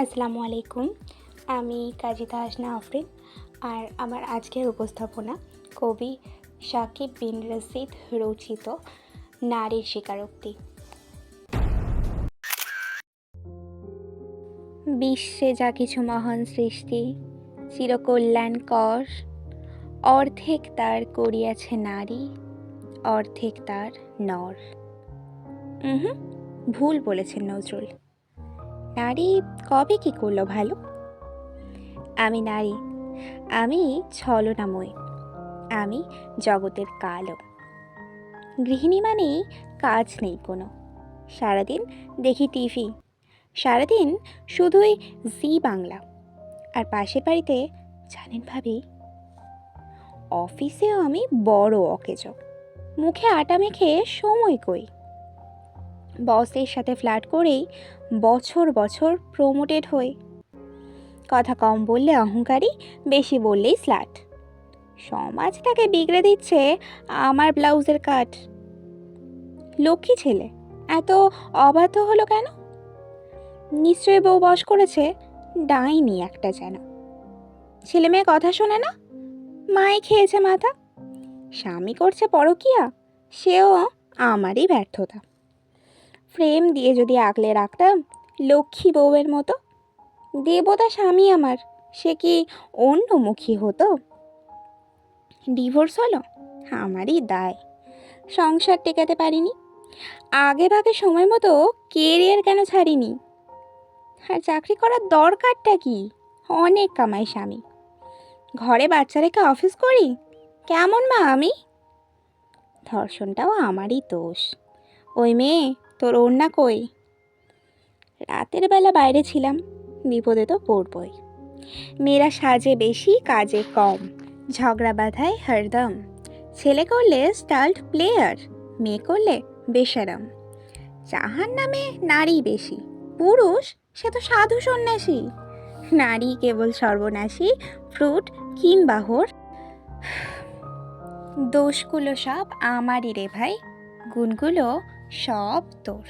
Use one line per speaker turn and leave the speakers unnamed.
আসসালামু আলাইকুম। আমি কাজী তাহসনা আফরিন। আর আমার আজকের উপস্থাপনা কবি সাকিব বিন রশিদ রচিত নারীর স্বীকারোক্তি। বিশ্বে যা কিছু মহান সৃষ্টি চিরকল্যাণকর, অর্ধেক তার করিয়াছে নারী, অর্ধেক তার নর। ভুল বলেছেন নজরুল। নারী কবে কি করলো ভালো? আমি নারী, আমি ছলনাময়ী, আমি জগতের কালো। গৃহিণী মানেই কাজ নেই কোনো, সারাদিন দেখি টিভি, সারাদিন শুধুই জি বাংলা। আর পাশের বাড়িতে জানেন ভাবি, অফিসেও আমি বড় অকেজ, মুখে আটা মেখে সময় কই। বসের সাথে ফ্ল্যাট করেই বছর বছর প্রমোটেড হই। কথা কম বললে অহংকারী, বেশি বললেই স্ল্যাট। সমাজটাকে বিগড়ে দিচ্ছে আমার ব্লাউজের কাট। লক্ষ্মী ছেলে এত অবাধ্য হলো কেন? নিশ্চয়ই বউ বশ করেছে, ডাইনি একটা যেন। ছেলে মেয়ে কথা শোনে না, মাই খেয়েছে মাথা। স্বামী করছে পরকিয়া, সেও আমারই ব্যর্থতা। ফ্রেম দিয়ে যদি আগলে রাখতাম লক্ষ্মী বউয়ের মতো, দেবতা স্বামী আমার, সে কি অন্যমুখী হতো? ডিভোর্স হলো, আমারই দায়। সংসার টেকাতে পারিনি, আগে ভাগে সময় মতো কেরিয়ার কেন ছাড়িনি? আর চাকরি করার দরকারটা কি? অনেক কামাই স্বামী, ঘরে বাচ্চা রেখে অফিস করি, কেমন মা আমি? ধর্ষণটাও আমারই দোষ। ওই মেয়ে, তোর ওড়না কই? রাতের বেলা বাইরে ছিলাম, বিপদে তো পড়বই। মেয়েরা সাজে বেশি কাজে কম, ঝগড়া বাঁধায় হরদম। ছেলে করলে স্টাল্ট প্লেয়ার, মেয়ে করলে বেশারাম। যাহার নামে নারী বেশি, পুরুষ সে তো সাধু সন্ন্যাসী। নারী কেবল সর্বনাশী, ফ্রুট কিংবা হোর। দোষগুলো সব আমারই রে ভাই, গুণগুলো সব তোর।